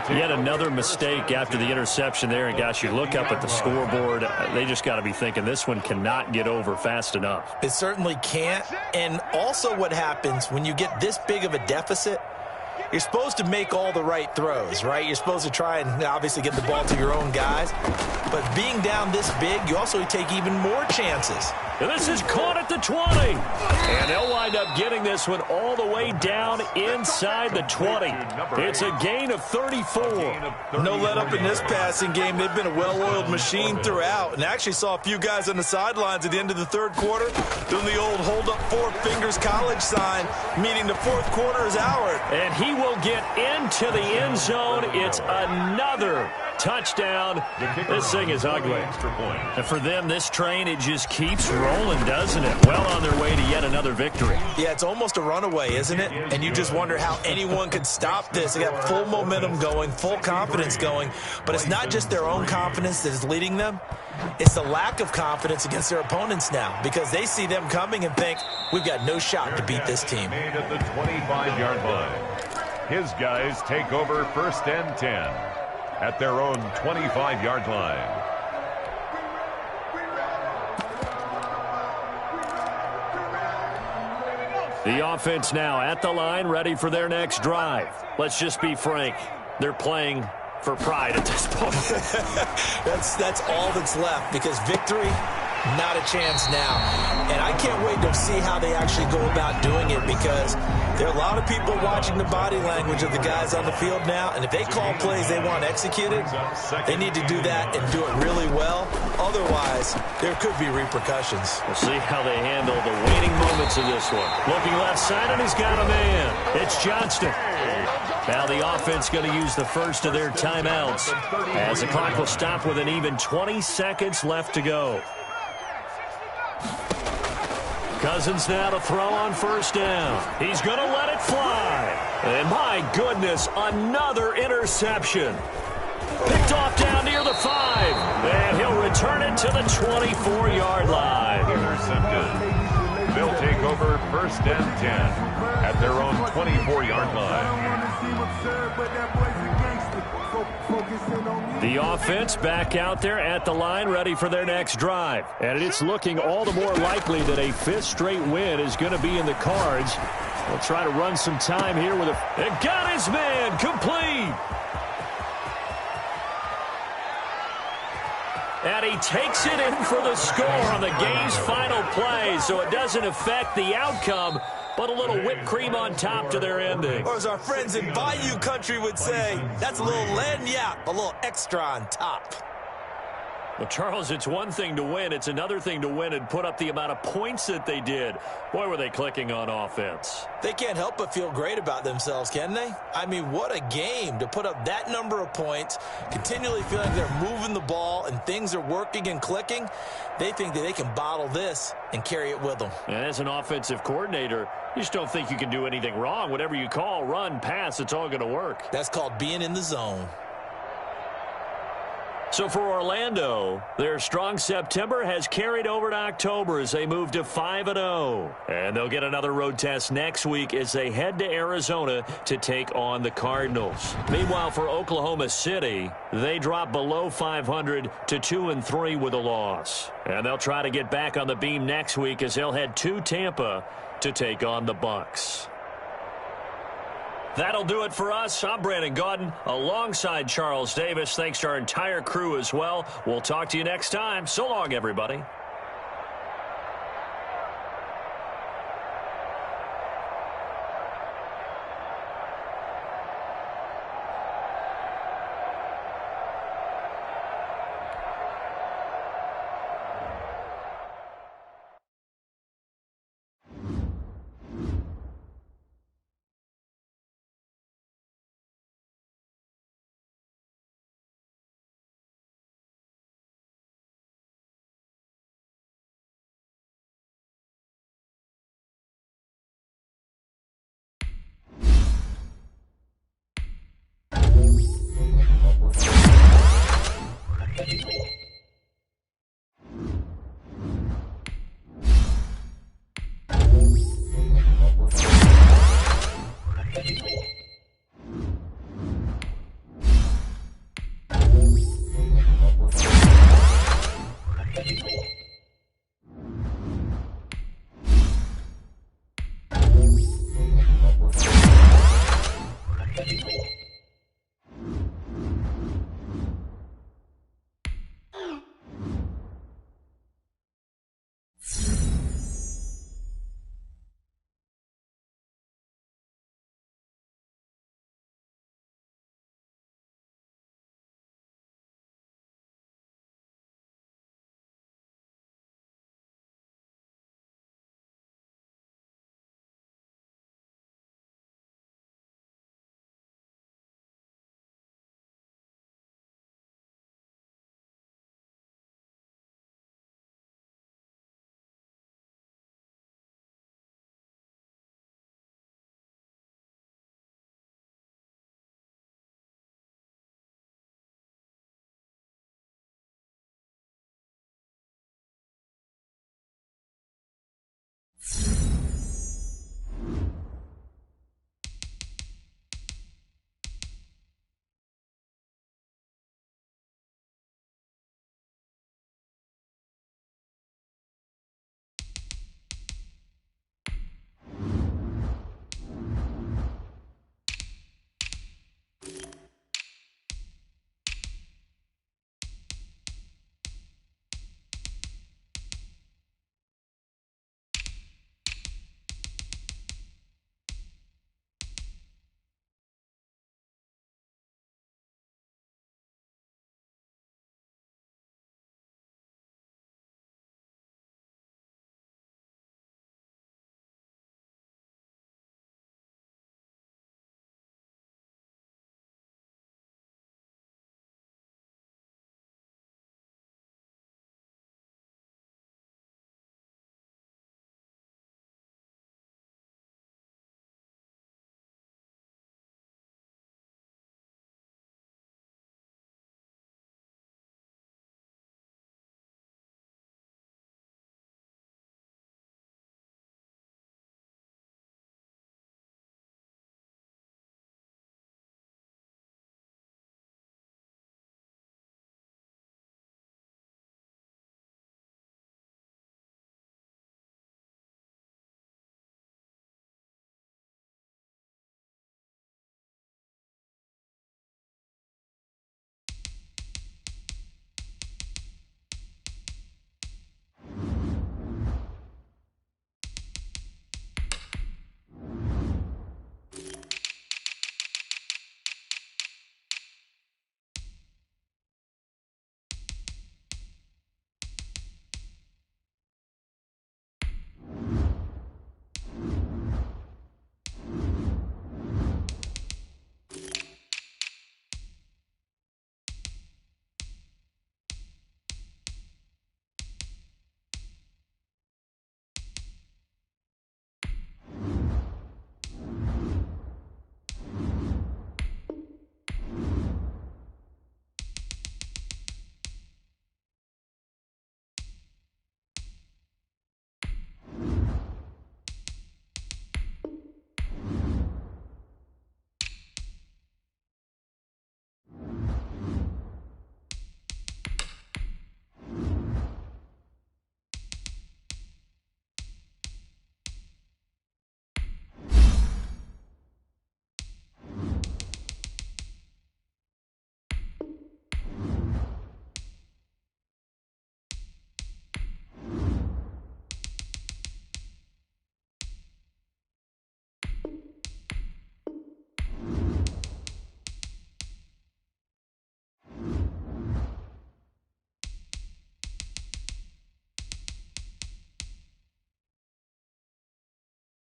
Yet another mistake after the interception there. And, gosh, you look up at the scoreboard. They just got to be thinking this one cannot get over fast enough. It certainly can't. And also what happens when you get this big of a deficit, you're supposed to make all the right throws, right? You're supposed to try and obviously get the ball to your own guys. But being down this big, you also take even more chances. And this is caught at the 20. And they'll wind up getting this one all the way down inside the 20. It's a gain of 34. No let up in this passing game. They've been a well-oiled machine throughout. And actually saw a few guys on the sidelines at the end of the third quarter doing the old hold up four fingers college sign, meaning the fourth quarter is ours. And he will get into the end zone. It's another touchdown. This thing is ugly. And for them, this train, it just keeps rolling, doesn't it? Well on their way to yet another victory. Yeah, it's almost a runaway, isn't it? And you just wonder how anyone could stop this. They got full momentum going, full confidence going. But it's not just their own confidence that is leading them. It's the lack of confidence against their opponents now, because they see them coming and think, we've got no shot to beat this team. Made at the 25-yard line. His guys take over 1st and 10 at their own 25-yard line. The offense now at the line, ready for their next drive. Let's just be frank. They're playing for pride at this point. That's all that's left, because victory, not a chance now. And I can't wait to see how they actually go about doing it, because there are a lot of people watching the body language of the guys on the field now, and if they call plays they want executed, they need to do that and do it really well. Otherwise, there could be repercussions. We'll see how they handle the waning moments of this one. Looking left side, and he's got a man. It's Johnston. Now the offense going to use the first of their timeouts, as the clock will stop with an even 20 seconds left to go. Cousins now to throw on 1st down. He's going to let it fly. And my goodness, another interception. Picked off down near the 5. And he'll return it to the 24-yard line. Intercepted. They'll take over 1st and 10 at their own 24-yard line. The offense back out there at the line, ready for their next drive. And it's looking all the more likely that a 5th straight win is going to be in the cards. They'll try to run some time here with and got his man complete. And he takes it in for the score on the game's final play, so it doesn't affect the outcome, but a little whipped cream on top to their ending. Or as our friends in Bayou Country would say, that's a little lagniappe, a little extra on top. Well, Charles, it's one thing to win. It's another thing to win and put up the amount of points that they did. Boy, were they clicking on offense. They can't help but feel great about themselves, can they? I mean, what a game to put up that number of points, continually feeling they're moving the ball and things are working and clicking. They think that they can bottle this and carry it with them. And as an offensive coordinator, you just don't think you can do anything wrong. Whatever you call, run, pass, it's all going to work. That's called being in the zone. So for Orlando, their strong September has carried over to October as they move to 5-0. And they'll get another road test next week as they head to Arizona to take on the Cardinals. Meanwhile, for Oklahoma City, they drop below 500 to 2-3 with a loss. And they'll try to get back on the beam next week as they'll head to Tampa to take on the Bucs. That'll do it for us. I'm Brandon Gaudin alongside Charles Davis. Thanks to our entire crew as well. We'll talk to you next time. So long, everybody.